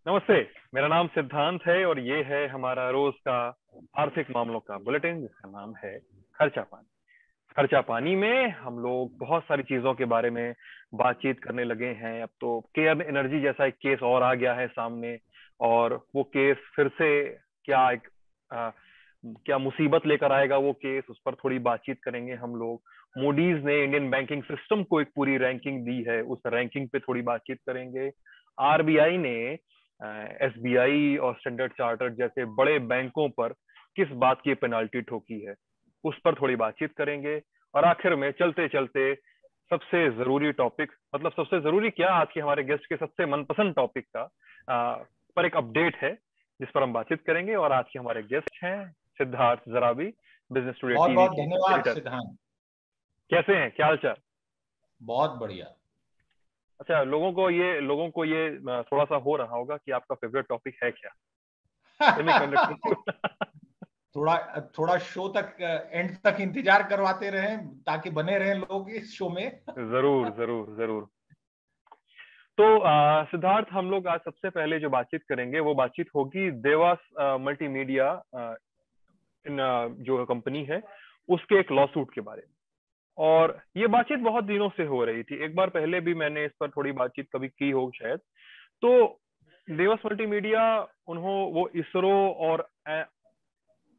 नमस्ते। मेरा नाम सिद्धांत है और ये है हमारा रोज का आर्थिक मामलों का बुलेटिन जिसका नाम है खर्चा पानी। खर्चा पानी में हम लोग बहुत सारी चीजों के बारे में बातचीत करने लगे हैं। अब तो केयर एनर्जी जैसा एक केस और आ गया है सामने, और वो केस फिर से क्या एक आ, क्या मुसीबत लेकर आएगा वो केस, उस पर थोड़ी बातचीत करेंगे हम लोग। मूडीज ने इंडियन बैंकिंग सिस्टम को एक पूरी रैंकिंग दी है, उस रैंकिंग पे थोड़ी बातचीत करेंगे। आरबीआई ने एसबीआई और स्टैंडर्ड चार्टर्ड जैसे बड़े बैंकों पर किस बात की पेनाल्टी ठोकी है, उस पर थोड़ी बातचीत करेंगे। और आखिर में चलते चलते सबसे जरूरी टॉपिक, मतलब सबसे जरूरी क्या, आज के हमारे गेस्ट के सबसे मनपसंद टॉपिक का पर एक अपडेट है जिस पर हम बातचीत करेंगे। और आज के हमारे गेस्ट हैं सिद्धार्थ जराबी, बिजनेस टुडे बहुत टीवी बहुत के धन्यवाद एडिटर। सिद्धांत। कैसे हैं, क्या हाल चाल? बहुत बढ़िया। अच्छा, लोगों को ये थोड़ा सा हो रहा होगा कि आपका फेवरेट टॉपिक है क्या, सेमीकंडक्टर। थोड़ा थोड़ा शो तक एंड तक इंतजार करवाते रहें ताकि बने रहें लोग इस शो में। जरूर जरूर जरूर। तो सिद्धार्थ, हम लोग आज सबसे पहले जो बातचीत करेंगे वो बातचीत होगी देवास मल्टीमीडिया इन जो कंपनी है उसके एक लॉ सूट के बारे में। और ये बातचीत बहुत दिनों से हो रही थी, एक बार पहले भी मैंने इस पर थोड़ी बातचीत कभी की हो शायद। तो देवास मल्टीमीडिया, उन्हों वो इसरो और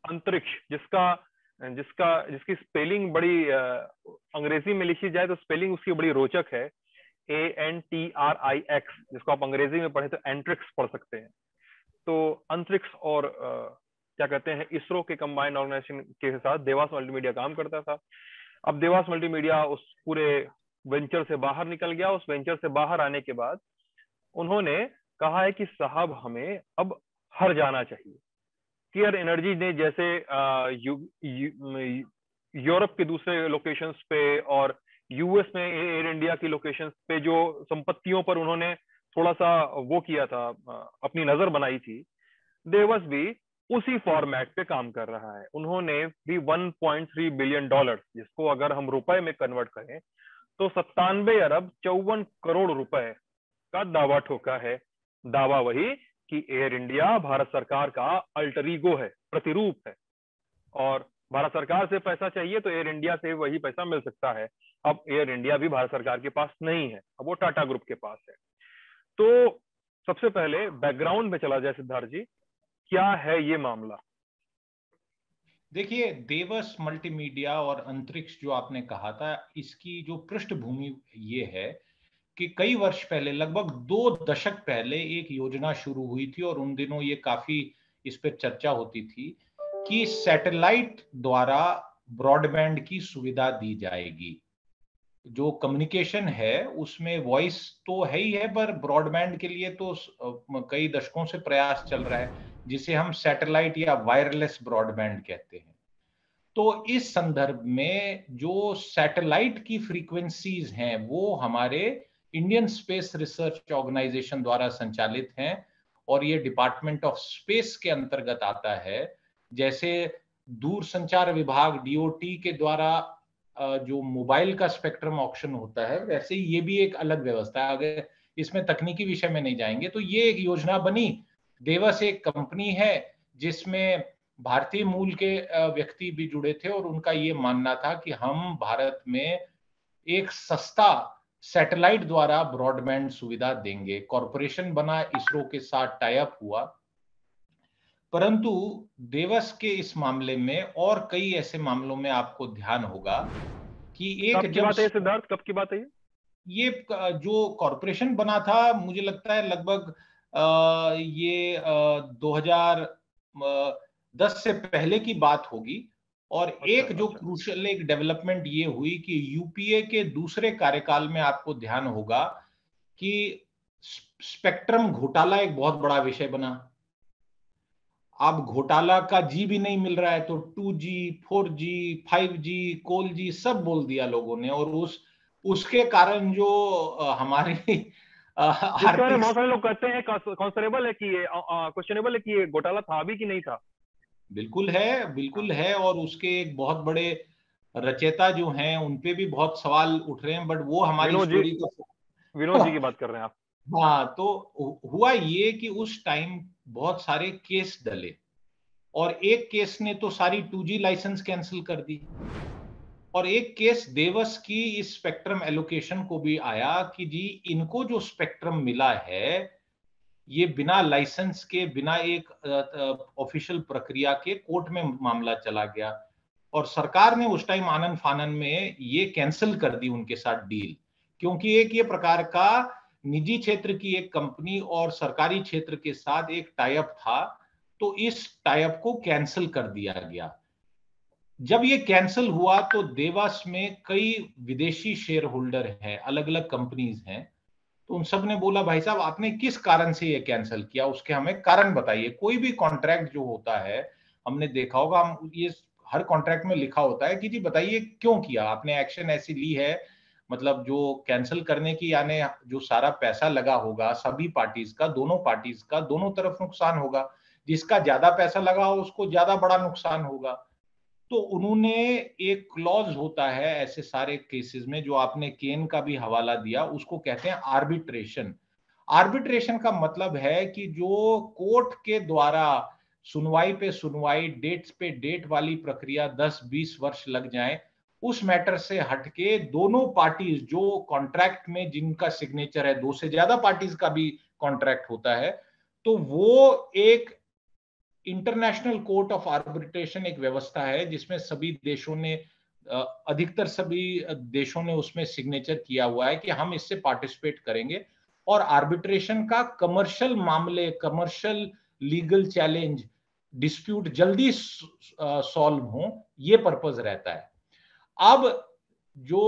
अंतरिक्ष जिसका जिसका जिसकी स्पेलिंग बड़ी अंग्रेजी में लिखी जाए तो स्पेलिंग उसकी बड़ी रोचक है, ANTRIX, जिसको आप अंग्रेजी में पढ़े तो एंट्रिक्स पढ़ सकते हैं। तो अंतरिक्ष और क्या कहते हैं, इसरो के कंबाइंड ऑर्गेनाइजेशन के साथ देवास मल्टीमीडिया काम करता था। अब देवास मल्टीमीडिया उस पूरे वेंचर से बाहर निकल गया। उस वेंचर से बाहर आने के बाद उन्होंने कहा है कि साहब हमें अब हर जाना चाहिए। केयर एनर्जी ने जैसे यूरोप के दूसरे लोकेशंस पे और यूएस में एयर इंडिया की लोकेशंस पे जो संपत्तियों पर उन्होंने थोड़ा सा वो किया था, अपनी नजर बनाई थी, देवस भी उसी फॉर्मेट पे काम कर रहा है। उन्होंने भी 1.3 बिलियन डॉलर, जिसको अगर हम रुपए में कन्वर्ट करें तो 97 अरब 54 करोड़ रुपए का दावा ठोका है। दावा वही कि एयर इंडिया भारत सरकार का अल्टर ईगो है, प्रतिरूप है, और भारत सरकार से पैसा चाहिए तो एयर इंडिया से वही पैसा मिल सकता है। अब एयर इंडिया भी भारत सरकार के पास नहीं है, अब वो टाटा ग्रुप के पास है। तो सबसे पहले बैकग्राउंड में चला जाए सिद्धार्थ जी, क्या है ये मामला? देखिए, देवस मल्टीमीडिया और अंतरिक्ष जो आपने कहा था, इसकी जो पृष्ठभूमि ये है कि कई वर्ष पहले, लगभग 2 दशक पहले, एक योजना शुरू हुई थी और उन दिनों ये काफी इस पर चर्चा होती थी कि सैटेलाइट द्वारा ब्रॉडबैंड की सुविधा दी जाएगी। जो कम्युनिकेशन है उसमें वॉइस तो है ही है, पर ब्रॉडबैंड के लिए तो कई दशकों से प्रयास चल रहा है, जिसे हम सैटेलाइट या वायरलेस ब्रॉडबैंड कहते हैं। तो इस संदर्भ में जो सैटेलाइट की फ्रीक्वेंसीज हैं वो हमारे इंडियन स्पेस रिसर्च ऑर्गेनाइजेशन द्वारा संचालित हैं और ये डिपार्टमेंट ऑफ स्पेस के अंतर्गत आता है। जैसे दूरसंचार विभाग डीओटी के द्वारा जो मोबाइल का स्पेक्ट्रम ऑक्शन होता है, वैसे ये भी एक अलग व्यवस्था है। अगर इसमें तकनीकी विषय में नहीं जाएंगे तो ये एक योजना बनी। देवस एक कंपनी है जिसमें भारतीय मूल के व्यक्ति भी जुड़े थे और उनका ये मानना था कि हम भारत में एक सस्ता सैटेलाइट द्वारा ब्रॉडबैंड सुविधा देंगे। कॉरपोरेशन बना, इसरो के साथ टाई अप हुआ। परंतु देवस के इस मामले में और कई ऐसे मामलों में आपको ध्यान होगा कि कब एक की जब बात है ये सिद्धार्थ, कब की बात है ये? ये जो कॉरपोरेशन बना था, मुझे लगता है लगभग ये 2010 से पहले की बात होगी। और अच्छा एक जो अच्छा। क्रूशियल एक डेवलपमेंट ये हुई कि यूपीए के दूसरे कार्यकाल में आपको ध्यान होगा कि स्पेक्ट्रम घोटाला एक बहुत बड़ा विषय बना। अब घोटाला का जी भी नहीं मिल रहा है तो 2G, 4G, 5G, कोल जी सब बोल दिया लोगों ने। और उसके कारण जो हमारी जिसके बारे में आर्थिक, बहुत सारे लोग कहते हैं कॉन्सरेबल है कि ये क्वेश्चनेबल है कि ये घोटाला था भी कि नहीं था। बिल्कुल है, हाँ। बिल्कुल है। और उसके एक बहुत बड़े रचयिता जो हैं उन पे भी बहुत सवाल उठ रहे हैं, बट वो हमारी विनोद जी, स्टोरी को विनोद जी की बात कर रहे हैं आप? हाँ, तो हुआ ये कि उस टाइम बहुत सारे केस डले, और एक केस ने तो सारी 2G लाइसेंस कैंसिल कर दी, और एक केस देवस की इस स्पेक्ट्रम एलोकेशन को भी आया कि जी इनको जो स्पेक्ट्रम मिला है ये बिना लाइसेंस के, बिना एक ऑफिशियल प्रक्रिया के कोर्ट में मामला चला गया, और सरकार ने उस टाइम आनन फानन में ये कैंसिल कर दी उनके साथ डील, क्योंकि एक ये प्रकार का निजी क्षेत्र की एक कंपनी और सरकारी क्षेत्र के साथ एक टाई अप था, तो इस टाई अप को कैंसिल कर दिया गया। जब ये कैंसिल हुआ तो देवास में कई विदेशी शेयर होल्डर हैं, अलग अलग कंपनीज हैं, तो उन सब ने बोला भाई साहब आपने किस कारण से ये कैंसिल किया, उसके हमें कारण बताइए। कोई भी कॉन्ट्रैक्ट जो होता है, हमने देखा होगा, हम ये हर कॉन्ट्रैक्ट में लिखा होता है कि जी बताइए क्यों किया आपने, एक्शन ऐसी ली है, मतलब जो कैंसिल करने की, यानी जो सारा पैसा लगा होगा सभी पार्टीज का, दोनों पार्टीज का, दोनों तरफ नुकसान होगा, जिसका ज्यादा पैसा लगा हो उसको ज्यादा बड़ा नुकसान होगा। तो उन्होंने, एक क्लॉज होता है ऐसे सारे केसेस में, जो आपने केन का भी हवाला दिया, उसको कहते हैं आर्बिट्रेशन। आर्बिट्रेशन का मतलब है कि जो कोर्ट के द्वारा सुनवाई पे सुनवाई, डेट्स पे डेट वाली प्रक्रिया 10-20 वर्ष लग जाए, उस मैटर से हटके दोनों पार्टीज जो कॉन्ट्रैक्ट में जिनका सिग्नेचर है, दो से ज्यादा पार्टीज का भी कॉन्ट्रैक्ट होता है, तो वो एक इंटरनेशनल कोर्ट ऑफ आर्बिट्रेशन एक व्यवस्था है जिसमें सभी देशों ने, अधिकतर सभी देशों ने उसमें सिग्नेचर किया हुआ है कि हम इससे पार्टिसिपेट करेंगे, और आर्बिट्रेशन का कमर्शियल मामले, कमर्शियल लीगल चैलेंज, डिस्प्यूट जल्दी सॉल्व हो, ये पर्पस रहता है। अब जो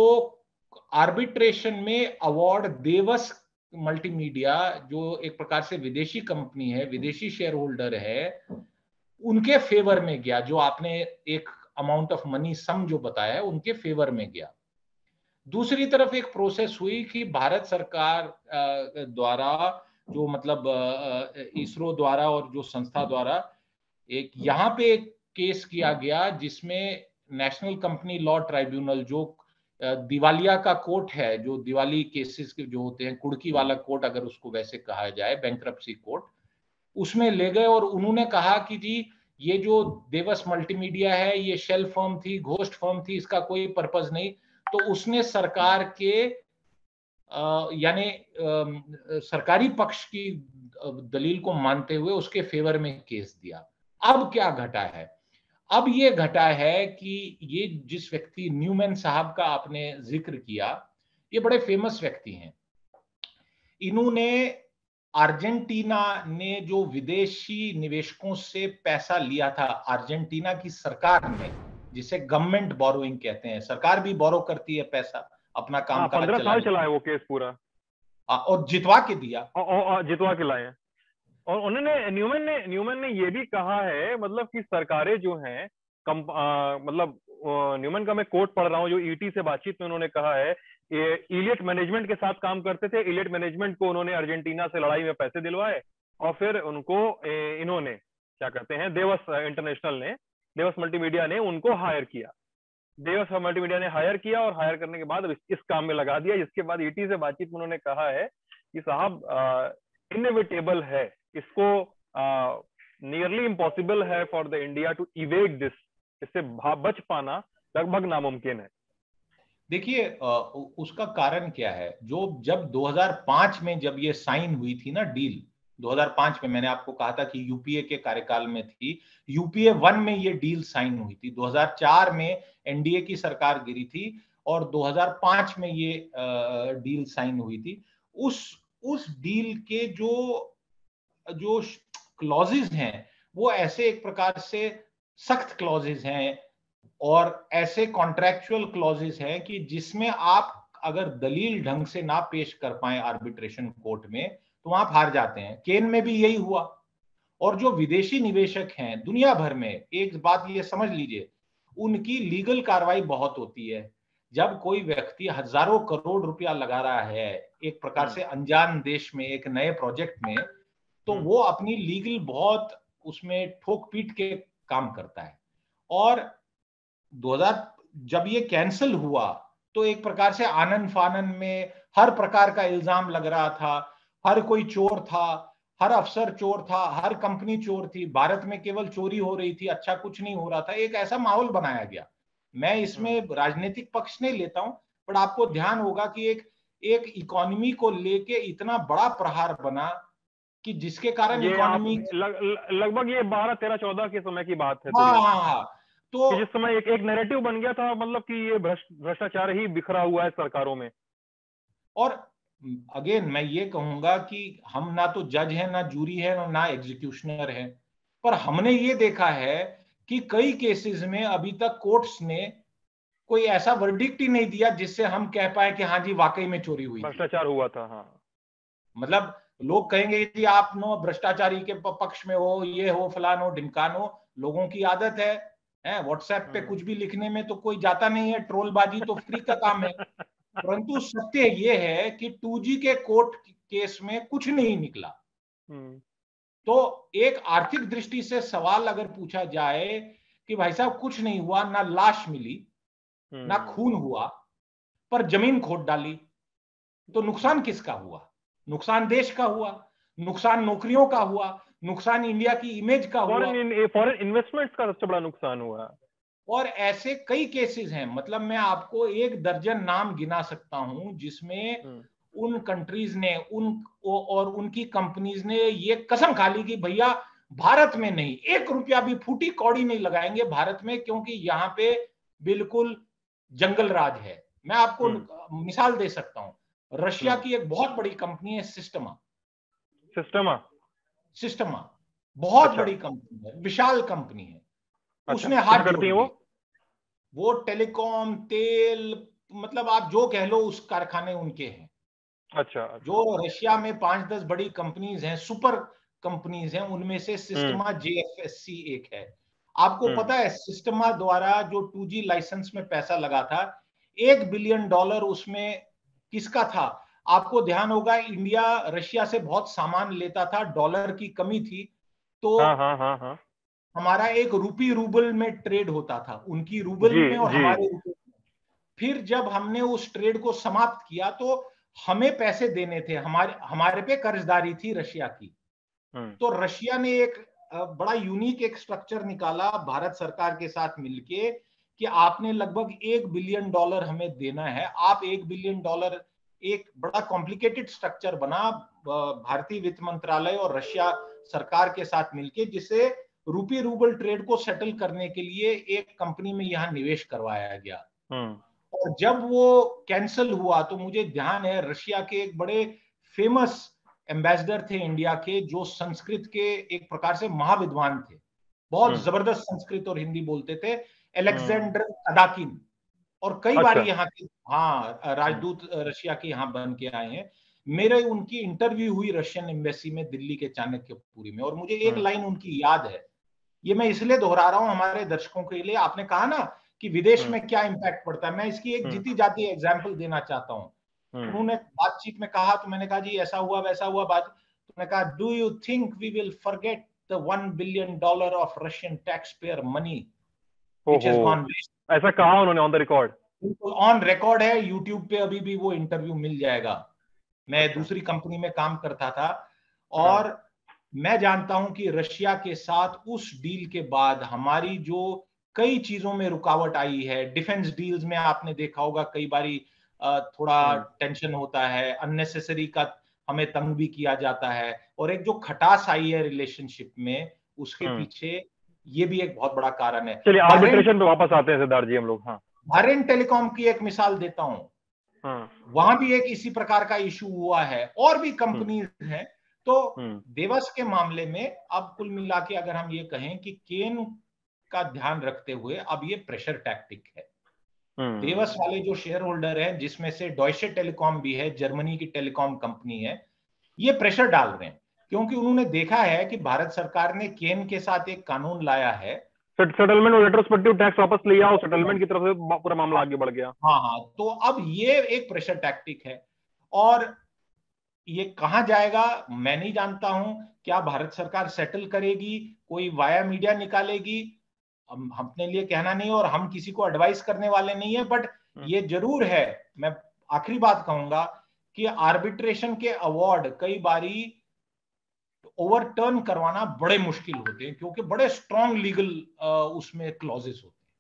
आर्बिट्रेशन में अवार्ड देवस मल्टीमीडिया, जो एक प्रकार से विदेशी कंपनी है, विदेशी शेयर होल्डर है, उनके फेवर में गया, जो आपने एक अमाउंट ऑफ मनी सम जो बताया है उनके फेवर में गया। दूसरी तरफ एक प्रोसेस हुई कि भारत सरकार द्वारा, जो मतलब इसरो द्वारा और जो संस्था द्वारा, एक यहाँ पे एक केस किया गया जिसमें नेशनल कंपनी लॉ ट्राइब्यूनल, जो दिवालिया का कोर्ट है, जो दिवाली केसेस के जो होते हैं, कुड़की वाला कोर्ट अगर उसको वैसे कहा जाए, बैंक्रप्सी कोर्ट, उसमें ले गए और उन्होंने कहा कि जी ये जो देवस मल्टीमीडिया है ये शेल फर्म थी, घोस्ट फर्म थी, इसका कोई पर्पस नहीं। तो उसने सरकार के यानी सरकारी पक्ष की दलील को मानते हुए उसके फेवर में केस दिया। अब क्या घटा है? अब ये घटा है कि ये जिस व्यक्ति न्यूमैन साहब का आपने जिक्र किया, ये बड़े फेमस व्यक्ति हैं। इन्होंने, अर्जेंटीना ने जो विदेशी निवेशकों से पैसा लिया था, अर्जेंटीना की सरकार ने, जिसे गवर्नमेंट बोरोइंग कहते हैं, सरकार भी बोरो करती है पैसा अपना हाँ, कामकाज 15 साल चलाने चला के है लिए, वो केस पूरा, और जितवा के दिया। और जितवा के लाए हैं। और उन्होंने, न्यूमैन ने ये भी कहा है, मतलब कि सरकारें जो हैं, मतलब न्यूमैन का मैं कोट पढ़ रहा हूँ, जो ईटी से बातचीत में उन्होंने कहा है, ये इलियट मैनेजमेंट के साथ काम करते थे, इलियट मैनेजमेंट को उन्होंने अर्जेंटीना से लड़ाई में पैसे दिलवाए, और फिर उनको इन्होंने क्या कहते हैं, देवस इंटरनेशनल ने, देवस मल्टीमीडिया ने उनको हायर किया, देवस मल्टीमीडिया ने हायर किया, और हायर करने के बाद अब इस काम में लगा दिया। जिसके बाद ईटी से बातचीत में उन्होंने कहा है कि साहब इनएविटेबल है, इसको नियरली इम्पॉसिबल है for the India to evade this, इससे बच पाना लगभग नामुमकिन है। देखिए उसका कारण क्या है, जो जब 2005 में जब ये साइन हुई थी ना डील, 2005 में मैंने आपको कहा था कि यूपीए के कार्यकाल में थी, यूपीए 1 में ये डील साइन हुई थी, 2004 में एनडीए की सरकार गिरी थी, और 2005 में ये डील साइन हुई थी। उस डील के जो जो क्लॉजेज हैं वो ऐसे एक प्रकार से सख्त क्लॉजेज हैं, और ऐसे कॉन्ट्रैक्चुअल क्लॉजेस हैं कि जिसमें आप अगर दलील ढंग से ना पेश कर पाए आर्बिट्रेशन कोर्ट में, तो आप हार जाते हैं। केन में भी यही हुआ। और जो विदेशी निवेशक हैं दुनिया भर में, एक बात ये समझ लीजिए, उनकी लीगल कार्रवाई बहुत होती है। जब कोई व्यक्ति हजारों करोड़ रुपया लगा रहा है एक प्रकार से अनजान देश में एक नए प्रोजेक्ट में, तो वो अपनी लीगल बहुत उसमें ठोक पीट के काम करता है। और 2000 जब ये कैंसिल हुआ तो एक प्रकार से आनन फानन में हर प्रकार का इल्जाम लग रहा था, हर कोई चोर था, हर अफसर चोर था, हर कंपनी चोर थी, भारत में केवल चोरी हो रही थी, अच्छा कुछ नहीं हो रहा था, एक ऐसा माहौल बनाया गया। मैं इसमें राजनीतिक पक्ष नहीं लेता हूं, पर आपको ध्यान होगा कि एक इकोनॉमी को लेके इतना बड़ा प्रहार बना कि जिसके कारण ये आप इकोनॉमी लगभग ये 12, 13, 14 के समय की बात है हाँ थोड़ी, हाँ हाँ तो कि जिस समय एक नैरेटिव बन गया था, मतलब कि ये भ्रष्टाचार ही बिखरा हुआ है सरकारों में। और अगेन मैं ये कहूंगा कि हम ना तो जज है, ना जूरी है, ना एग्जीक्यूशनर है, पर हमने ये देखा है कि कई केसेस में अभी तक कोर्ट्स ने कोई ऐसा वर्डिक्ट ही नहीं दिया जिससे हम कह पाए कि हाँ जी वाकई में चोरी हुई थी। भ्रष्टाचार हुआ था, हाँ। मतलब लोग कहेंगे कि आप नो भ्रष्टाचारी के पक्ष में हो, ये हो, फलान हो, ढिमकान हो, लोगों की आदत है व्हाट्सएप पे कुछ भी लिखने में तो कोई जाता नहीं है, ट्रोलबाजी तो फ्री का काम है। परंतु सत्य यह है कि 2G के कोर्ट केस में कुछ नहीं निकला। तो एक आर्थिक दृष्टि से सवाल अगर पूछा जाए कि भाई साहब कुछ नहीं हुआ, ना लाश मिली, ना खून हुआ, पर जमीन खोद डाली, तो नुकसान किसका हुआ? नुकसान देश का हुआ, नुकसान नौकरियों का हुआ, नुकसान इंडिया की इमेज का हुआ, फॉरेन इन्वेस्टमेंट्स का सबसे बड़ा नुकसान हुआ। और ऐसे कई केसेस हैं। मतलब मैं आपको 1 दर्जन नाम गिना सकता हूं जिसमें उन कंट्रीज ने और उनकी कंपनीज ने ये कसम खा ली कि भैया भारत में नहीं, 1 रुपया भी फूटी कौड़ी नहीं लगाएंगे भारत में, क्योंकि यहाँ पे बिल्कुल जंगल राज है। मैं आपको मिसाल दे सकता हूं, रशिया की एक बहुत बड़ी कंपनी है सिस्टमा। सिस्टमा सिस्टमा बहुत अच्छा। बड़ी कंपनी है, विशाल कंपनी है। अच्छा, उसने क्या हाथ जोड़ करती है दिए। वो टेलीकॉम, तेल, मतलब आप जो कह लो उस कारखाने उनके हैं। अच्छा, जो रशिया में 5-10 बड़ी कंपनीज हैं, सुपर कंपनीज हैं, उनमें से सिस्टमा JFSC एक है। आपको पता है सिस्टमा द्वारा जो 2G लाइसेंस में पैसा लगा था, $1 बिलियन उसमें किसका था? आपको ध्यान होगा इंडिया रशिया से बहुत सामान लेता था, डॉलर की कमी थी, तो हाँ हाँ हाँ हाँ, हमारा एक रूपी रूबल में ट्रेड होता था, उनकी रूबल जी में और जी। हमारे रूबल में। फिर जब हमने उस ट्रेड को समाप्त किया तो हमें पैसे देने थे, हमारे हमारे पे कर्जदारी थी रशिया की। तो रशिया ने एक बड़ा यूनिक एक स्ट्रक्चर निकाला भारत सरकार के साथ मिलके कि आपने लगभग $1 बिलियन हमें देना है। आप $1 बिलियन, एक बड़ा कॉम्प्लिकेटेड स्ट्रक्चर बना भारतीय वित्त मंत्रालय और रशिया सरकार के साथ मिलके, जिसे रूपी रूबल ट्रेड को सेटल करने के लिए एक कंपनी में यहां निवेश करवाया गया। और जब वो कैंसिल हुआ तो मुझे ध्यान है रशिया के एक बड़े फेमस एम्बेसडर थे इंडिया के, जो संस्कृत के एक प्रकार से महाविद्वान थे, बहुत जबरदस्त संस्कृत और हिंदी बोलते थे, अलेक्जेंडर कदाकिन। और कई बार अच्छा। यहाँ के राजदूत रशिया के यहाँ बन के आए हैं। मेरे उनकी इंटरव्यू हुई रशियन एम्बेसी में दिल्ली के चाणक्यपुरी में, और मुझे एक लाइन उनकी याद है। ये मैं इसलिए दोहरा रहा हूं हमारे दर्शकों के लिए। आपने कहा ना कि विदेश में क्या इंपैक्ट पड़ता है, मैं इसकी एक जीती जाती एग्जाम्पल देना चाहता हूं। उन्होंने बातचीत में कहा, तो मैंने कहा जी ऐसा हुआ वैसा हुआ बात, तो मैंने कहा do you think we will forget the $1 billion of Russian tax payer money which has gone waste? ऐसा कहा उन्होंने ऑन द रिकॉर्ड? बिल्कुल ऑन रिकॉर्ड है, यूट्यूब पे अभी भी वो इंटरव्यू मिल जाएगा। मैं दूसरी कंपनी में काम करता था और मैं जानता हूं कि रशिया के साथ उस डील के बाद हमारी जो कई चीजों में रुकावट आई है, डिफेंस डील्स में आपने देखा होगा कई बारी थोड़ा टेंशन होता है, अननेसेसरी का हमें तंग भी किया जाता है, और एक जो खटास आई है रिलेशनशिप में, उसके पीछे ये भी एक बहुत बड़ा कारण है। चलिए आर्बिट्रेशन पे वापस आते हैं सिद्धार्थ जी हम लोग। हाँ, बहरेन टेलीकॉम की एक मिसाल देता हूं। वहां भी एक इसी प्रकार का इशू हुआ है, और भी कंपनीज हैं। तो देवस के मामले में अब कुल मिला के अगर हम ये कहें कि केन का ध्यान रखते हुए अब ये प्रेशर टैक्टिक है। देवस वाले जो शेयर होल्डर हैं, जिसमें से डॉयचे टेलीकॉम भी है, जर्मनी की टेलीकॉम कंपनी है, ये प्रेशर डाल रहे हैं क्योंकि उन्होंने देखा है कि भारत सरकार ने केन के साथ एक कानून लाया है, सेटलमेंट और रेट्रोस्पेक्टिव टैक्स वापस लिया और सेटलमेंट की तरफ से पूरा मामला आगे बढ़ गया। हाँ हाँ, तो अब ये एक प्रेशर टैक्टिक है, और ये कहां जाएगा मैं नहीं जानता हूं। क्या भारत सरकार सेटल करेगी, कोई वाया मीडिया निकालेगी, हम अपने लिए कहना नहीं, और हम किसी को एडवाइस करने वाले नहीं है, बट ये जरूर है, मैं आखिरी बात कहूंगा कि आर्बिट्रेशन के अवार्ड कई बारी ओवरटर्न करवाना बड़े मुश्किल होते हैं, क्योंकि बड़े स्ट्रॉन्ग लीगल उसमें क्लॉजेस होते हैं।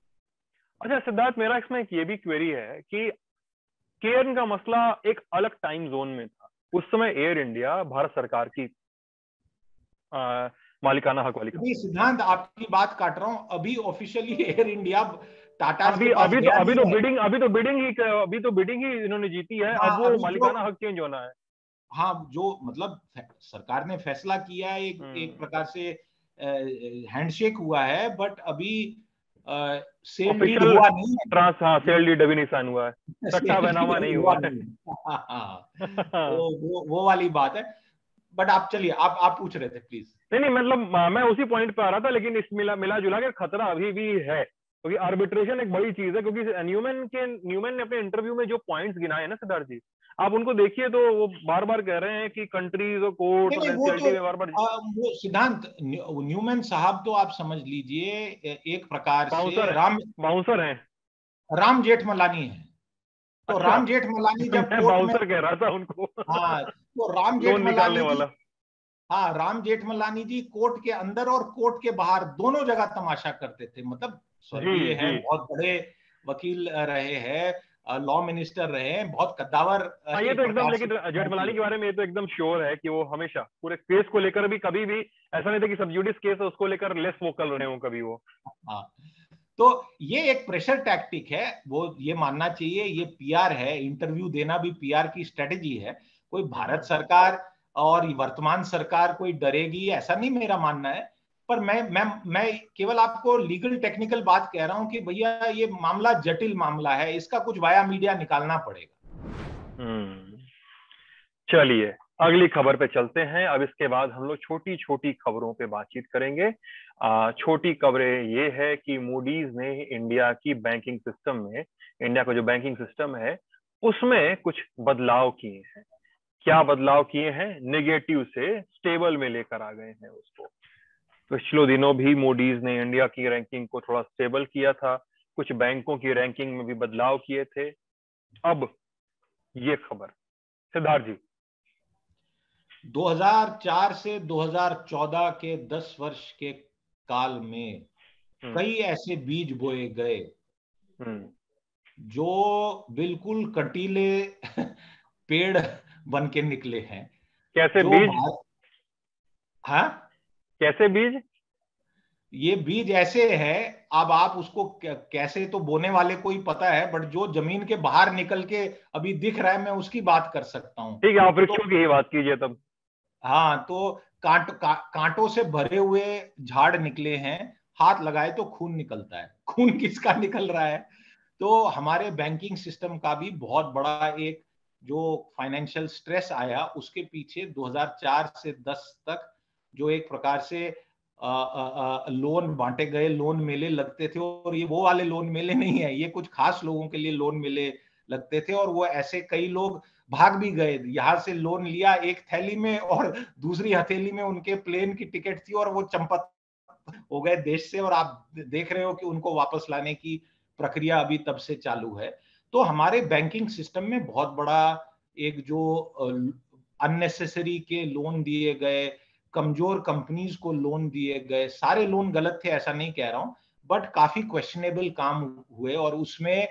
अच्छा सिद्धार्थ, मेरा इसमें एक ये भी क्वेरी है कि केयर्न का मसला एक अलग टाइम जोन में था। उस समय एयर इंडिया भारत सरकार की मालिकाना हक वाली अभी कंपनी थी। सिद्धांत आपकी बात काट रहा हूं, अभी ऑफिशियली एयर इंडिया टाटा के अभी पास अभी तो गया अभी नहीं तो है। बिडिंग अभी तो बिडिंग ही अभी तो बिडिंग ही इन्होंने जीती है, हाँ अब वो अभी जो, मालिकाना हक चेंज होना है। हाँ जो मतलब सरकार ने फैसला किया है, एक एक हम्म। प्रकार से हैंडशेक हुआ है, बट अभी सेल डीड ऑफिशियल हुआ नहीं ट्रांस, हाँ, है। सेल डीड अभी नहीं साइन हुआ है, सट्टा सेल डीड बैनामा नहीं हुआ हुआ है। नहीं है। हाँ, तो वो वाली बात है। बट आप चलिए, आप पूछ रहे थे प्लीज। नहीं नहीं, मतलब मैं उसी पॉइंट पे आ रहा था, लेकिन इस मिला जुला के खतरा अभी भी है, क्योंकि आर्बिट्रेशन एक बड़ी चीज है। क्योंकि न्यूमैन ने अपने इंटरव्यू में जो पॉइंट्स गिनाए हैं ना सिद्धार्थ जी, आप उनको देखिए तो वो बार बार कह रहे हैं कि कंट्रीज और कोर्ट नहीं और नहीं, वो तो एनसीएलटी में बार बार वो सिद्धांत न्यूमैन साहब तो आप समझ लीजिए एक प्रकार से बाउंसर है, बाउंसर हैं। राम जेठमलानी है। तो अच्छा। राम जेठमलानी जब मैं कोर्ट में, बाउंसर कह रहा था उनको। हाँ तो राम लोन निकालने जेठमलानी जी, वाला। हाँ राम जेठमलानी जी कोर्ट के अंदर और कोर्ट के बाहर दोनों जगह तमाशा करते थे। मतलब जी स्वर्गीय जी। हैं, बहुत बड़े वकील रहे हैं, लॉ मिनिस्टर रहे हैं, बहुत कद्दावर हाँ ये एक तो एकदम, प्रकार से लेकिन जेठमलानी के बारे में ये तो एकदम श्योर है कि वो हमेशा पूरे केस को लेकर भी कभी भी ऐसा नहीं था कि सब जुडिस केस है उसको लेकर लेस वोकल रहे हो कभी वो। हाँ, तो ये एक प्रेशर टैक्टिक है, वो ये मानना चाहिए, ये पीआर है, इंटरव्यू देना भी पीआर की स्ट्रेटेजी है। कोई भारत हम्म। सरकार और वर्तमान सरकार कोई डरेगी ऐसा नहीं मेरा मानना है। पर मैं केवल आपको लीगल टेक्निकल बात कह रहा हूं कि भैया ये मामला जटिल मामला है, इसका कुछ वाया मीडिया निकालना पड़ेगा। हम्म। चलिए अगली खबर पे चलते हैं। अब इसके बाद हम लोग छोटी छोटी खबरों पे बातचीत करेंगे। छोटी खबरें ये है कि मूडीज ने इंडिया की बैंकिंग सिस्टम में, इंडिया का जो बैंकिंग सिस्टम है उसमें कुछ बदलाव किए हैं। क्या बदलाव किए हैं? नेगेटिव से स्टेबल में लेकर आ गए हैं उसको। पिछले दिनों भी मूडीज ने इंडिया की रैंकिंग को थोड़ा स्टेबल किया था, कुछ बैंकों की रैंकिंग में भी बदलाव किए थे। अब ये खबर सिद्धार्थ जी। 2004 से 2014 के 10 वर्ष के काल में हम्म। कई ऐसे बीज बोए गए हम्म। जो बिल्कुल कटीले पेड़ बन के निकले हैं। कैसे जो बीज? भारत, हाँ, कैसे बीज? ये बीज ऐसे है, अब आप उसको कैसे तो बोने वाले को ही पता है, बट जो जमीन के बाहर निकल के अभी दिख रहा है, मैं उसकी बात कर सकता हूं। ठीक है, आप तो वृक्षों की ही बात कीजिए तब। हाँ, तो कांटों से भरे हुए झाड़ निकले हैं, हाथ लगाए तो खून निकलता है। खून किसका निकल रहा है? तो हमारे बैंकिंग सिस्टम का भी बहुत बड़ा एक जो फाइनेंशियल स्ट्रेस आया, उसके पीछे 2004 से 10 तक जो एक प्रकार से लोन बांटे गए, लोन मेले लगते थे, और ये वो वाले लोन मेले नहीं है, ये कुछ खास लोगों के लिए लोन मेले लगते थे। और वो ऐसे कई लोग भाग भी गए, यहां से लोन लिया एक थैली में और दूसरी हथेली में उनके प्लेन की टिकट थी, और वो चंपत हो गए देश से। और आप देख रहे हो कि उनको वापस लाने की प्रक्रिया अभी तब से चालू है। तो हमारे बैंकिंग सिस्टम में बहुत बड़ा एक जो अननेसेसरी के लोन दिए गए, कमजोर कंपनीज को लोन दिए गए, सारे लोन गलत थे ऐसा नहीं कह रहा हूं, बट काफी क्वेश्चनेबल काम हुए। और उसमें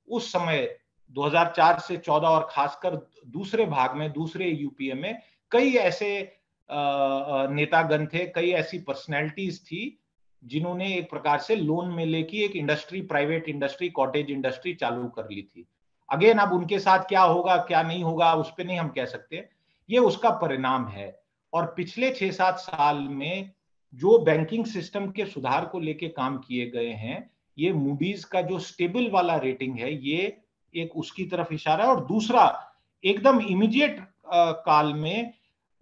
उस समय 2004 से 14 और खासकर दूसरे भाग में, दूसरे यूपीए में कई ऐसे नेतागण थे, कई ऐसी पर्सनैलिटीज थी जिन्होंने एक प्रकार से लोन मेले की एक industry, private industry, cottage industry चालू कर ली थी। अगेन अब उनके साथ क्या होगा क्या नहीं होगा उस पर नहीं हम कह सकते, ये उसका परिणाम है। और पिछले 6-7 साल में जो बैंकिंग सिस्टम के सुधार को लेके काम किए गए हैं, ये मूडीज का जो स्टेबल वाला रेटिंग है, ये एक उसकी तरफ इशारा है। और दूसरा, एकदम इमीडिएट काल में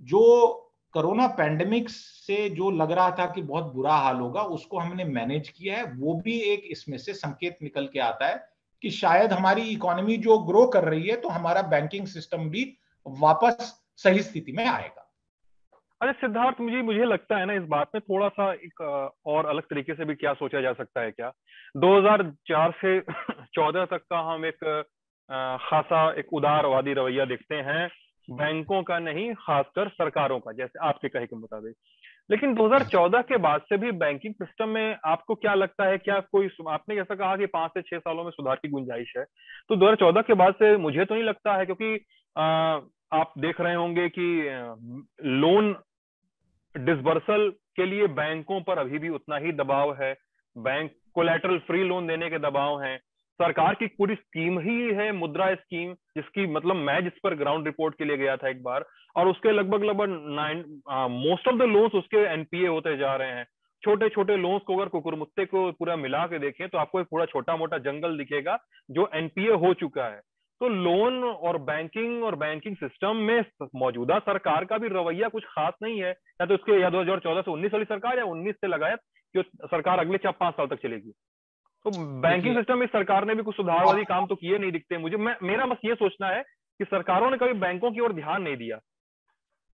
जो कोरोना पैंडेमिक से जो लग रहा था कि बहुत बुरा हाल होगा, उसको हमने मैनेज किया है, वो भी एक इसमें से संकेत निकल के आता है कि शायद हमारी इकोनॉमी जो ग्रो कर रही है, तो हमारा बैंकिंग सिस्टम भी वापस सही स्थिति में आएगा। अरे सिद्धार्थ, मुझे मुझे लगता है ना, इस बात में थोड़ा सा एक और अलग तरीके से भी क्या सोचा जा सकता है क्या। 2004 से 14 तक का हम एक खासा एक उदारवादी रवैया देखते हैं, बैंकों का नहीं, खासकर सरकारों का, जैसे आपके कहे के मुताबिक। लेकिन 2014 के बाद से भी बैंकिंग सिस्टम में आपको क्या लगता है, क्या कोई, आपने जैसा कहा कि 5 से 6 सालों में सुधार की गुंजाइश है, तो 2014 के बाद से मुझे तो नहीं लगता है, क्योंकि आप देख रहे होंगे कि लोन डिसबर्सल के लिए बैंकों पर अभी भी उतना ही दबाव है, बैंक कोलेटरल फ्री लोन देने के दबाव हैं, सरकार की पूरी स्कीम ही है मुद्रा स्कीम, जिसकी मतलब मैं जिस पर ग्राउंड रिपोर्ट के लिए गया था एक बार, और उसके लगभग लगभग मोस्ट ऑफ द लोन्स उसके एनपीए होते जा रहे हैं। छोटे छोटे लोन्स को अगर कुकुरमुत्ते को पूरा मिला के देखें तो आपको एक पूरा छोटा मोटा जंगल दिखेगा जो एनपीए हो चुका है। तो लोन और बैंकिंग सिस्टम में मौजूदा सरकार का भी रवैया कुछ खास नहीं है, या तो उसके या 2014 से 19 वाली सरकार या 19 से लगाए कि सरकार अगले 4-5 साल तक चलेगी। तो बैंकिंग देखिए, सिस्टम में सरकार ने भी कुछ सुधारवादी काम तो किए नहीं दिखते मुझे। मेरा बस ये सोचना है कि सरकारों ने कभी बैंकों की ओर ध्यान नहीं दिया,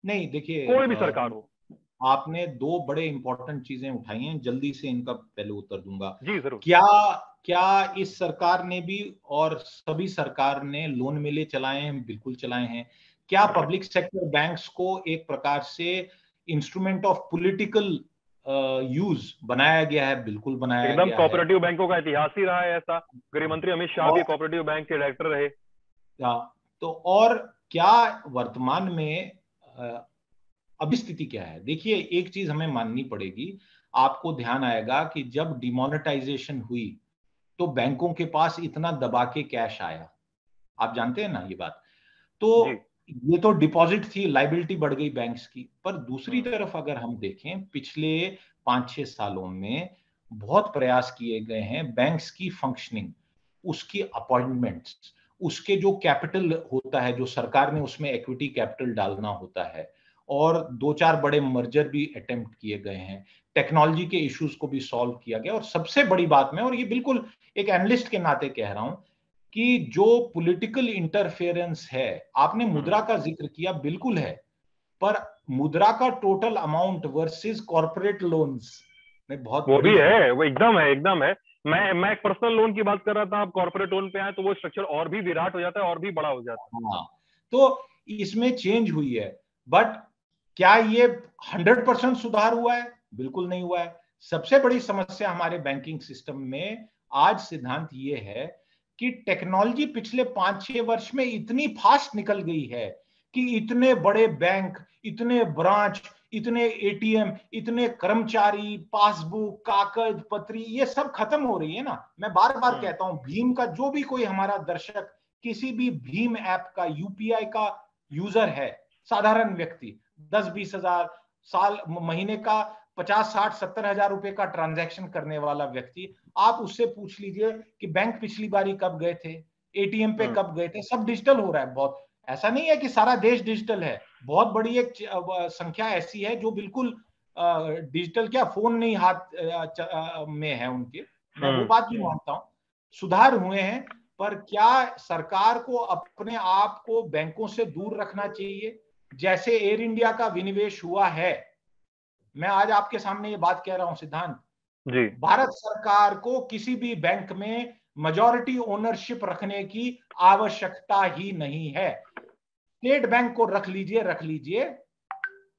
नहीं देखिए, कोई भी सरकार हो। आपने दो बड़े इंपॉर्टेंट चीजें उठाई हैं, जल्दी से इनका पहले उत्तर दूंगा। जी जरूर। क्या क्या इस सरकार ने भी और सभी सरकार ने लोन मेले चलाए हैं? बिल्कुल चलाए हैं। क्या पब्लिक सेक्टर बैंक्स को एक प्रकार से इंस्ट्रूमेंट ऑफ पॉलिटिकल यूज बनाया गया है? बिल्कुल बनाया एकदम, गया है। कोऑपरेटिव बैंकों का इतिहास ही रहा है ऐसा। गृह मंत्री अमित शाह भी और कोऑपरेटिव बैंक के डायरेक्टर रहे। तो और क्या वर्तमान में अभी स्थिति क्या है? देखिए, एक चीज हमें माननी पड़ेगी। आपको ध्यान आएगा कि जब डिमोनेटाइजेशन हुई तो बैंकों के पास इतना दबा के कैश आया, आप जानते हैं ना ये बात। जी। तो ये तो डिपॉजिट थी, लाइबिलिटी बढ़ गई बैंक्स की। पर दूसरी हम्म। तरफ अगर हम देखें, पिछले 5-6 सालों में बहुत प्रयास किए गए हैं बैंक्स की फंक्शनिंग, उसकी अपॉइंटमेंट्स, उसके जो कैपिटल होता है, जो सरकार ने उसमें इक्विटी कैपिटल डालना होता है, और 2-4 बड़े मर्जर भी अटेम्प्ट किए गए हैं। टेक्नोलॉजी के इश्यूज को भी सॉल्व किया गया। और सबसे बड़ी बात मैं, और ये बिल्कुल एक एनालिस्ट के नाते कह रहा हूं, कि जो पॉलिटिकल इंटरफेरेंस है, आपने मुद्रा का जिक्र किया, बिल्कुल है, पर मुद्रा का total amount versus corporate loans में बहुत वो बड़ी भी फर्क। है, वो एकदम है, एकदम है। मैं एक पर्सनल लोन की बात कर रहा था, आप कॉर्पोरेट लोन पे आए तो वो स्ट्रक्चर और भी विराट हो जाता है और भी बड़ा हो जाता हाँ, तो इसमें चेंज हुई है। बट क्या ये 100% सुधार हुआ है? बिल्कुल नहीं हुआ है। सबसे बड़ी समस्या हमारे बैंकिंग सिस्टम में आज सिद्धांत ये है कि टेक्नोलॉजी पिछले 5-6 वर्ष में इतनी फास्ट निकल गई है कि इतने बड़े बैंक, इतने ब्रांच, इतने एटीएम, इतने कर्मचारी, पासबुक, कागज पत्री, ये सब खत्म हो रही है ना। मैं बार बार है। कहता हूं, भीम का जो भी कोई हमारा दर्शक किसी भी भीम ऐप का, यूपीआई का यूजर है, साधारण व्यक्ति, 10-20 हजार साल महीने का 50-60-70 हजार रुपए का ट्रांजैक्शन करने वाला व्यक्ति, आप उससे पूछ लीजिए कि बैंक पिछली बारी कब गए थे, एटीएम पे कब गए थे। सब डिजिटल हो रहा है। बहुत ऐसा नहीं है कि सारा देश डिजिटल है, बहुत बड़ी एक संख्या ऐसी है जो बिल्कुल डिजिटल, क्या फोन नहीं हाथ में है उनके। मैं वो बात भी मानता हूं, सुधार हुए हैं। पर क्या सरकार को अपने आप को बैंकों से दूर रखना चाहिए? जैसे एयर इंडिया का विनिवेश हुआ है, मैं आज आपके सामने ये बात कह रहा हूं सिद्धांत, जी। भारत सरकार को किसी भी बैंक में मेजॉरिटी ओनरशिप रखने की आवश्यकता ही नहीं है। स्टेट बैंक को रख लीजिए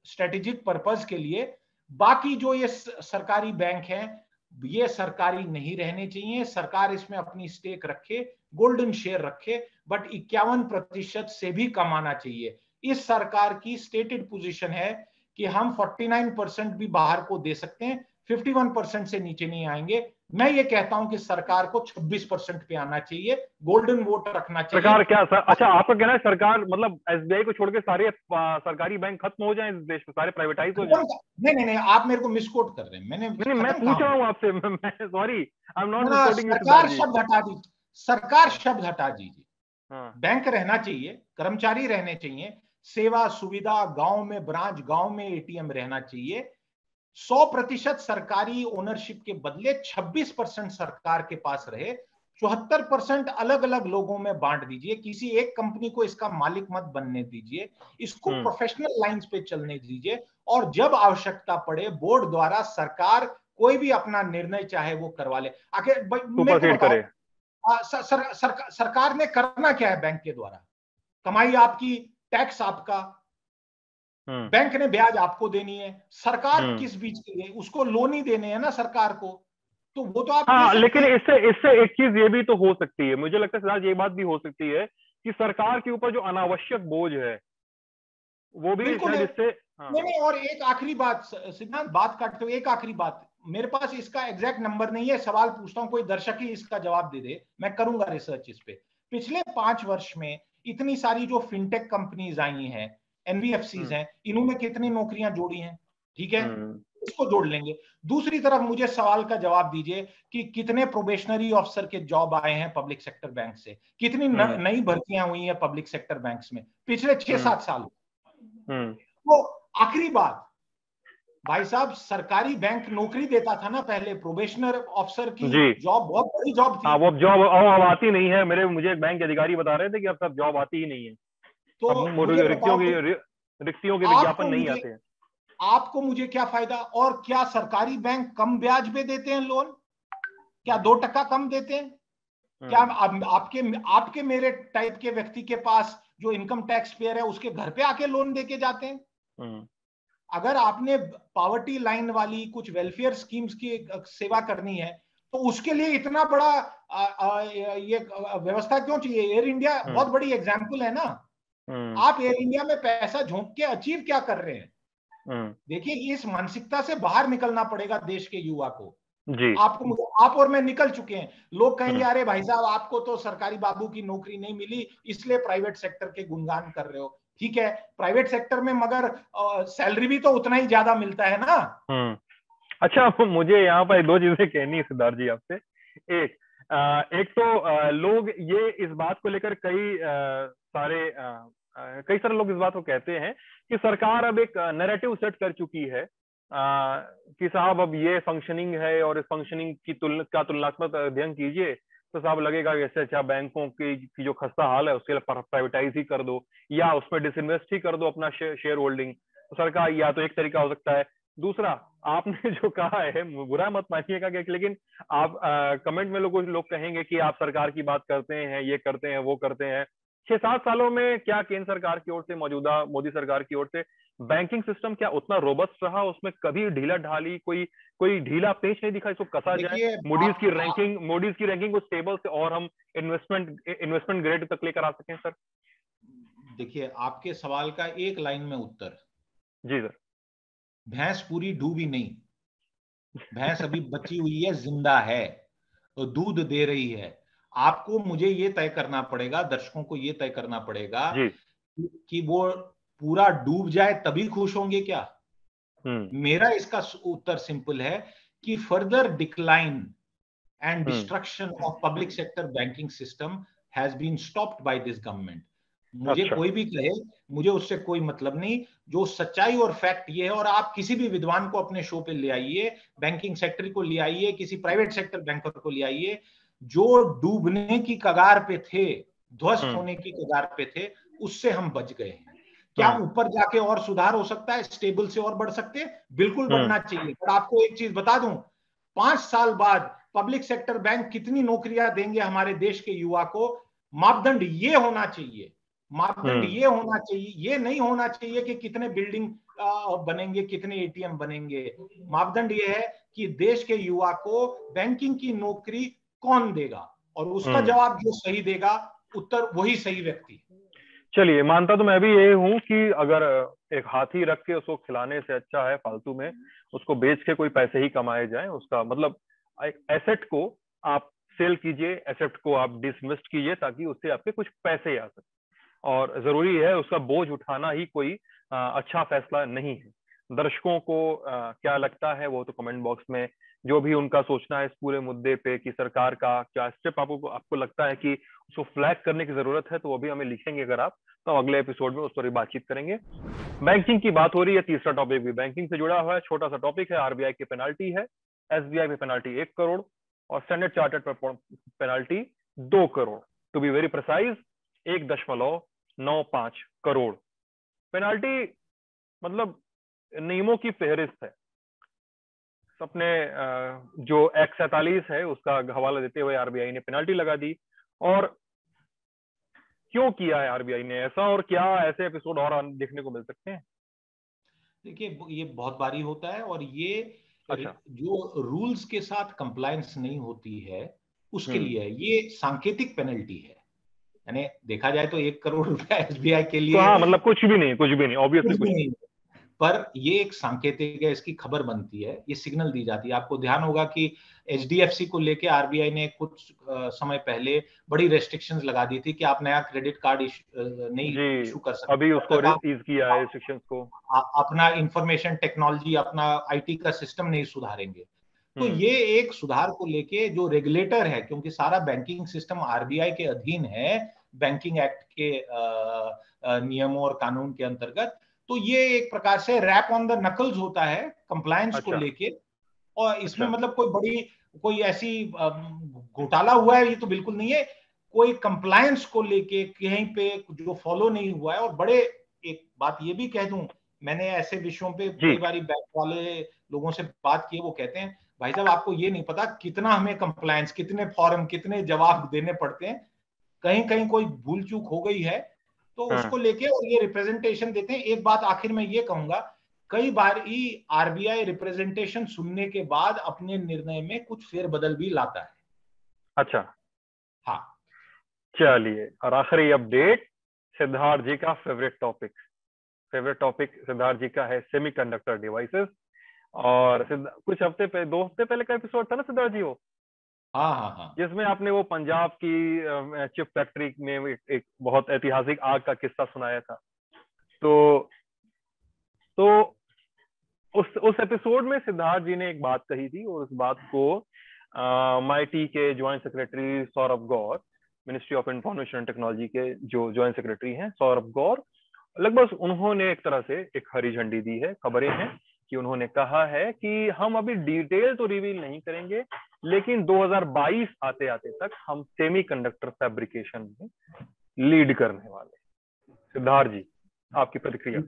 स्ट्रेटेजिक पर्पस के लिए। बाकी जो ये सरकारी बैंक हैं, ये सरकारी नहीं रहने चाहिए। सरकार इसमें अपनी स्टेक रखे, गोल्डन शेयर रखे, बट 51% से भी कम आना चाहिए। इस सरकार की स्टेटेड पोजीशन है कि हम 49% भी बाहर को दे सकते हैं, 51% से नीचे नहीं आएंगे। मैं ये कहता हूं कि सरकार को 26% पे आना चाहिए, गोल्डन वोट रखना चाहिए। सरकार क्या अच्छा, आपका कहना है सरकार मतलब एसबीआई को छोड़ के सारे सरकारी बैंक खत्म हो जाएं इस देश में, सारे प्राइवेटाइज हो जाएं? नहीं, आप मेरे को मिसकोट कर रहे हैं। मैंने नहीं, मैं खत्म पूछ कहा? रहा हूँ आपसे। मैं सॉरी, आई एम नॉट ना, मिसकोटिंग यू सरकार सिद्धार्थ जी। शब्द हटा दीजिए, सरकार शब्द हटा दीजिए। हाँ। बैंक रहना चाहिए, कर्मचारी रहने चाहिए, सेवा सुविधा, गांव में ब्रांच, गांव में एटीएम रहना चाहिए। 100% सरकारी ओनरशिप के बदले 26% सरकार के पास रहे, 74% अलग अलग लोगों में बांट दीजिए। किसी एक कंपनी को इसका मालिक मत बनने दीजिए, इसको प्रोफेशनल लाइंस पे चलने दीजिए। और जब आवश्यकता पड़े, बोर्ड द्वारा सरकार कोई भी अपना निर्णय चाहे वो करवा ले। आखिर मेरे को सुपरसीड बताओ, करे। सरकार ने करना क्या है बैंक के द्वारा? कमाई आपकी, टैक्स आपका, बैंक ने ब्याज आपको देनी है, सरकार किस बीच के लिए? उसको लोन ही देने हैं ना सरकार को, तो वो तो आप दे सकते लेकिन हैं। इससे इससे एक चीज ये भी तो हो सकती है, मुझे लगता है सिद्धार्थ, ये बात भी हो सकती है कि सरकार के ऊपर जो अनावश्यक बोझ है वो भी बिल्कुल शायद है। इससे। नहीं, और एक आखिरी बात सिद्धांत, बात काटते हुए एक आखिरी बात, मेरे पास इसका एग्जैक्ट नंबर नहीं है, सवाल पूछता हूं, कोई दर्शक ही इसका जवाब दे दे, मैं करूंगा रिसर्च इस पे। पिछले 5 वर्ष में इतनी सारी जो फिनटेक कंपनीज आई हैं, एनबीएफसीज हैं, इन्होंने कितनी नौकरियां जोड़ी हैं? ठीक है, इसको जोड़ लेंगे। दूसरी तरफ मुझे सवाल का जवाब दीजिए कि कितने प्रोबेशनरी ऑफिसर के जॉब आए हैं पब्लिक सेक्टर बैंक से, कितनी नई भर्तियां हुई हैं पब्लिक सेक्टर बैंक्स में पिछले 6-7 साल। तो आखिरी बात, भाई साहब, सरकारी बैंक नौकरी देता था ना पहले, प्रोबेशनर ऑफिसर की जॉब बहुत बड़ी जॉब थी। वो जॉब अब आती नहीं है, मुझे एक बैंक अधिकारी बता रहे थे कि अब सब जॉब आती ही नहीं है, तो अब रिक्तियों के विज्ञापन नहीं आते हैं। आपको मुझे क्या फायदा? और क्या सरकारी बैंक कम ब्याज पे देते हैं लोन? क्या 2% कम देते हैं? क्या आपके मेरे टाइप के व्यक्ति के पास जो इनकम टैक्स पेयर है उसके घर पे आके लोन देके जाते हैं? अगर आपने पॉवर्टी लाइन वाली कुछ वेलफेयर स्कीम्स की सेवा करनी है तो उसके लिए इतना बड़ा ये व्यवस्था क्यों चाहिए? एयर इंडिया बहुत बड़ी एग्जाम्पल है ना। आप एयर इंडिया में पैसा झोंक के अचीव क्या कर रहे हैं? देखिए, इस मानसिकता से बाहर निकलना पड़ेगा देश के युवा को। जी। आप और मैं निकल चुके हैं। लोग कहेंगे अरे भाई साहब, आपको तो सरकारी बाबू की नौकरी नहीं मिली इसलिए प्राइवेट सेक्टर के गुणगान कर रहे हो। ठीक है, प्राइवेट सेक्टर में मगर सैलरी भी तो उतना ही ज्यादा मिलता है ना। अच्छा, मुझे यहाँ पर 2 चीजें कहनी है सिद्धार्थ जी आपसे। एक तो लोग ये इस बात को लेकर कई सारे लोग इस बात को कहते हैं कि सरकार अब एक नैरेटिव सेट कर चुकी है कि साहब अब ये फंक्शनिंग है और इस फंक्शनिंग की तुलनात्मक अध्ययन कीजिए तो साहब लगेगा कि अच्छा बैंकों की जो खस्ता हाल है उसके लिए प्राइवेटाइज ही कर दो या उसमें डिसइन्वेस्ट ही कर दो अपना शेयर होल्डिंग। तो सरकार या तो एक तरीका हो सकता है। दूसरा, आपने जो कहा है बुरा मत मानिएगा, लेकिन आप कमेंट में लोग कहेंगे कि आप सरकार की बात करते हैं, ये करते हैं, वो करते हैं। 6-7 सालों में क्या केंद्र सरकार की ओर से, मौजूदा मोदी सरकार की ओर से बैंकिंग सिस्टम क्या उतना रोबस्ट रहा? उसमें कभी ढीला ढाली कोई ढीला पेच नहीं दिखा इसको कसा जाए? मूडीज की रैंकिंग को स्टेबल से और हम इन्वेस्टमेंट ग्रेड तक लेकर आ सकें सर? देखिए, आपके सवाल का एक लाइन में उत्तर। जी सर। भैंस पूरी डूबी नहीं, भैंस अभी बची हुई है, जिंदा है, तो दूध दे रही है। आपको मुझे ये तय करना पड़ेगा, दर्शकों को ये तय करना पड़ेगा कि वो पूरा डूब जाए तभी खुश होंगे क्या? मेरा इसका उत्तर सिंपल है कि further decline and destruction of public sector banking system has been stopped by this government. मुझे कोई भी कहे, मुझे उससे कोई मतलब नहीं। जो सच्चाई और फैक्ट ये है, और आप किसी भी विद्वान को अपने शो पे ले आइए, बैंकिंग सेक्टर को ले आइए, किसी प्राइवेट सेक्टर बैंकर को ले आइए, जो डूबने की कगार पे थे, ध्वस्त होने की कगार पे थे, उससे हम बच गए हैं। क्या ऊपर जाके और सुधार हो सकता है? स्टेबल से और बढ़ सकते हैं, बिल्कुल बढ़ना चाहिए। पर आपको एक चीज बता दूं, 5 साल बाद पब्लिक सेक्टर बैंक कितनी नौकरियां देंगे हमारे देश के युवा को? मापदंड ये होना चाहिए, मापदंड ये होना चाहिए। ये नहीं होना चाहिए कि कितने बिल्डिंग बनेंगे, कितने एटीएम बनेंगे। मापदंड ये है कि देश के युवा को बैंकिंग की नौकरी कौन देगा, और उसका जवाब जो सही देगा, उत्तर वही सही व्यक्ति। चलिए, मानता तो मैं भी ये हूं कि अगर एक हाथी रख के उसको खिलाने से अच्छा है फालतू में उसको बेच के कोई पैसे ही कमाए जाए। उसका मतलब एसेट को आप सेल कीजिए, एसेट को आप डिसइन्वेस्ट कीजिए ताकि उससे आपके कुछ पैसे आ सके। और जरूरी है उसका बोझ उठाना ही कोई अच्छा फैसला नहीं है। दर्शकों को क्या लगता है वो तो कमेंट बॉक्स में जो भी उनका सोचना है इस पूरे मुद्दे पे कि सरकार का क्या स्टेप आपको लगता है कि उसको फ्लैग करने की जरूरत है, तो वो भी हमें लिखेंगे अगर आप, तो अगले एपिसोड में उस पर बातचीत करेंगे। बैंकिंग की बात हो रही है, तीसरा टॉपिक भी बैंकिंग से जुड़ा हुआ है, छोटा सा टॉपिक है। आरबीआई की पेनाल्टी है, एसबीआई पे पेनाल्टी 1 करोड़ और स्टैंडर्ड चार्टर्ड पर penalty 2 crore, to be very precise 1.95 crore. Penalty मतलब नियमों की फेहरिस्त है। तो अपने जो एक्ट 47 है उसका हवाला देते हुए आरबीआई ने पेनल्टी लगा दी। और क्यों किया है आरबीआई ने ऐसा, और क्या ऐसे एपिसोड और देखने को मिल सकते हैं? देखिए, ये बहुत बारी होता है, और ये अच्छा। जो रूल्स के साथ कंप्लायंस नहीं होती है उसके हम्म। लिए ये सांकेतिक पेनल्टी है। यानी देखा जाए तो 1 करोड़ रुपया एसबीआई के तो लिए हाँ, मतलब कुछ भी नहीं, कुछ भी नहीं, ऑब्वियसली कुछ कुछ भी नहीं। नहीं, पर ये एक सांकेतिक है, इसकी खबर बनती है, ये सिग्नल दी जाती है। आपको ध्यान होगा कि एचडीएफसी को लेके आरबीआई ने कुछ समय पहले बड़ी रेस्ट्रिक्शंस लगा दी थी कि आप नया क्रेडिट कार्ड नहीं जी, इशू कर सकते अभी जब उसको तक आप ईज किया है रिस्ट्रिक्शंस को। अपना इंफॉर्मेशन टेक्नोलॉजी, अपना आईटी का सिस्टम नहीं सुधारेंगे। तो हम्म। ये एक सुधार को लेके जो रेगुलेटर है, क्योंकि सारा बैंकिंग सिस्टम आरबीआई के अधीन है, बैंकिंग एक्ट के नियमों और कानून के अंतर्गत, तो ये एक प्रकार से रैप ऑन द नकल्स होता है कंप्लायंस को अच्छा। लेके। और इसमें अच्छा। मतलब कोई ऐसी घोटाला हुआ है ये तो बिल्कुल नहीं है। कोई कंप्लायंस को लेके कहीं पे जो फॉलो नहीं हुआ है, और बड़े, एक बात ये भी कह दूं, मैंने ऐसे विषयों पे जी। कई बार बैंक वाले लोगों से बात की है, वो कहते हैं भाई साहब आपको ये नहीं पता कितना हमें कंप्लायंस, कितने फॉर्म, कितने जवाब देने पड़ते हैं, कहीं कहीं कोई भूल चूक हो गई है तो हाँ। उसको लेके, और ये रिप्रेजेंटेशन देते हैं। एक बात आखिर में ये कहूंगा, कई बार ही आरबीआई रिप्रेजेंटेशन सुनने के बाद अपने निर्णय में कुछ फेरबदल भी लाता है। अच्छा। हाँ। चलिए, और आखिरी अपडेट, सिद्धार्थ जी का फेवरेट टॉपिक सिद्धार्थ जी का है सेमीकंडक्टर डिवाइसेस। और कुछ हफ्ते पहले, 2 हफ्ते पहले का एपिसोड था ना सिद्धार्थ जी वो, हाँ हाँ हाँ। जिसमें आपने वो पंजाब की चिप फैक्ट्री में एक बहुत ऐतिहासिक आग का किस्सा सुनाया था। तो तो उस एपिसोड में सिद्धार्थ जी ने एक बात कही थी, और उस बात को MIT के joint secretary Saurabh Gaur, ministry of information and technology के जो ज्वाइंट सेक्रेटरी हैं सौरभ गौर, लगभग उन्होंने एक तरह से एक हरी झंडी दी है। खबरें हैं कि उन्होंने कहा है कि हम अभी डिटेल तो रिवील नहीं करेंगे, लेकिन 2022 आते आते तक हम सेमीकंडक्टर फैब्रिकेशन में लीड करने वाले। सिद्धार्थ जी, आपकी प्रतिक्रिया?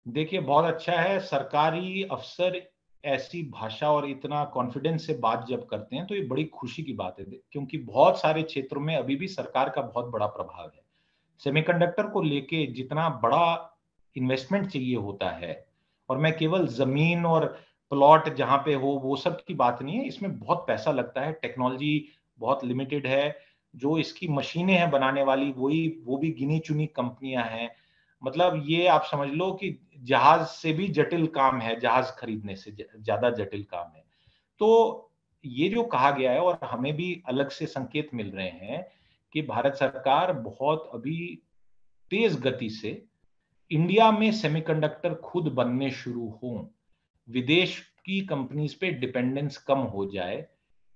देखिए, बहुत अच्छा है, सरकारी अफसर ऐसी भाषा और इतना कॉन्फिडेंस से बात जब करते हैं तो ये बड़ी खुशी की बात है, क्योंकि बहुत सारे क्षेत्रों में अभी भी सरकार का बहुत बड़ा प्रभाव है। सेमीकंडक्टर को लेके जितना बड़ा इन्वेस्टमेंट चाहिए होता है, और मैं केवल जमीन और प्लॉट जहां पे हो वो सब की बात नहीं है, इसमें बहुत पैसा लगता है, टेक्नोलॉजी बहुत लिमिटेड है, जो इसकी मशीनें हैं बनाने वाली वो भी गिनी चुनी कंपनियां हैं। मतलब ये आप समझ लो कि जहाज से भी जटिल काम है, जहाज खरीदने से ज्यादा जटिल काम है। तो ये जो कहा गया है, और हमें भी अलग से संकेत मिल रहे हैं कि भारत सरकार बहुत अभी तेज गति से इंडिया में सेमीकंडक्टर खुद बनने शुरू हों, विदेश की कंपनीज पे डिपेंडेंस कम हो जाए,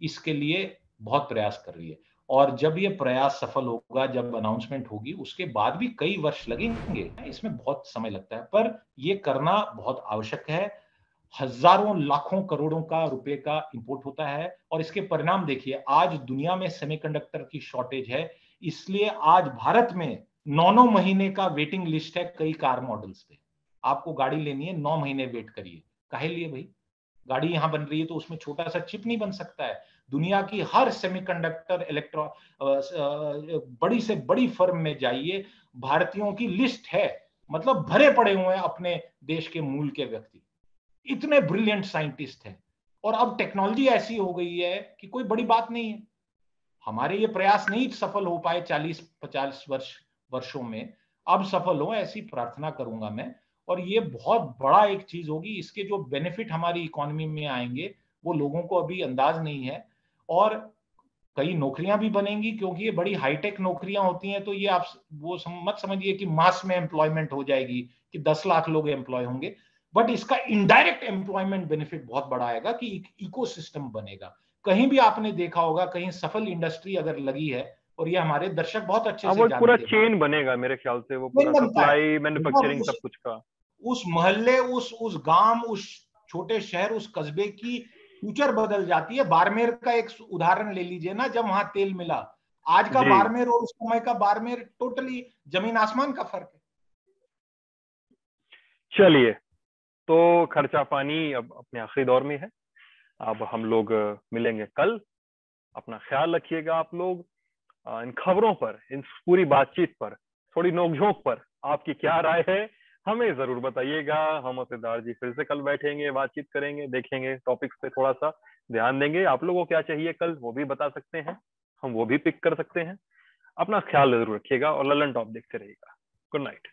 इसके लिए बहुत प्रयास कर रही है। और जब ये प्रयास सफल होगा, जब अनाउंसमेंट होगी, उसके बाद भी कई वर्ष लगेंगे, इसमें बहुत समय लगता है, पर ये करना बहुत आवश्यक है। हजारों लाखों करोड़ों का रुपए का इंपोर्ट होता है, और इसके परिणाम देखिए, आज दुनिया में सेमीकंडक्टर की शॉर्टेज है, इसलिए आज भारत में 9 महीने का वेटिंग लिस्ट है कई कार मॉडल्स पे। आपको गाड़ी लेनी है, 9 महीने वेट करिए। काहे लिए भाई? गाड़ी यहां बन रही है तो उसमें छोटा सा चिप नहीं बन सकता है? दुनिया की हर सेमीकंडक्टर इलेक्ट्रॉ बड़ी से बड़ी फर्म में जाइए, भारतीयों की लिस्ट है, मतलब भरे पड़े हुए हैं अपने देश के मूल के व्यक्ति, इतने ब्रिलियंट साइंटिस्ट हैं। और अब टेक्नोलॉजी ऐसी हो गई है कि कोई बड़ी बात नहीं है। हमारे ये प्रयास नहीं सफल हो पाए 40-50 वर्षों में, अब सफल हो ऐसी प्रार्थना करूंगा मैं। और ये बहुत बड़ा एक चीज होगी, इसके जो बेनिफिट हमारी इकोनॉमी में आएंगे वो लोगों को अभी अंदाज नहीं है। और कई नौकरियां भी बनेंगी, क्योंकि ये बड़ी हाईटेक नौकरियां होती हैं, तो ये आप वो मत समझिए कि मास में एम्प्लॉयमेंट हो जाएगी, कि 10 लाख लोग एम्प्लॉय होंगे, बट इसका इनडायरेक्ट एम्प्लॉयमेंट बेनिफिट बहुत बड़ा आएगा कि इकोसिस्टम बनेगा। कहीं भी आपने देखा होगा, कहीं सफल इंडस्ट्री अगर लगी है, और ये हमारे दर्शक बहुत अच्छे हाँ, से वो पूरा जानते हैं, चेन बनेगा मेरे ख्याल से, वो नहीं पूरा बनता है, सप्लाई मतलब मैन्युफैक्चरिंग सब कुछ का। उस मोहल्ले, उस गांव, उस छोटे शहर, उस कस्बे की फ्यूचर बदल जाती है। बाड़मेर का एक उदाहरण ले लीजिए ना, जब वहां तेल मिला, आज का जी। बाड़मेर और उस समय का बाड़मेर टोटली जमीन आसमान का फर्क है। चलिए, तो खर्चा पानी अब अपने आखिरी दौर में है। अब हम लोग मिलेंगे कल। अपना ख्याल रखिएगा आप लोग। इन खबरों पर, इन पूरी बातचीत पर, थोड़ी नोकझोंक पर आपकी क्या राय है हमें जरूर बताइएगा। हम और सिद्धार्थ जी फिर से कल बैठेंगे, बातचीत करेंगे, देखेंगे टॉपिक्स पे थोड़ा सा ध्यान देंगे। आप लोगों को क्या चाहिए कल वो भी बता सकते हैं, हम वो भी पिक कर सकते हैं। अपना ख्याल जरूर रखिएगा और ललन टॉप देखते रहिएगा। Good night.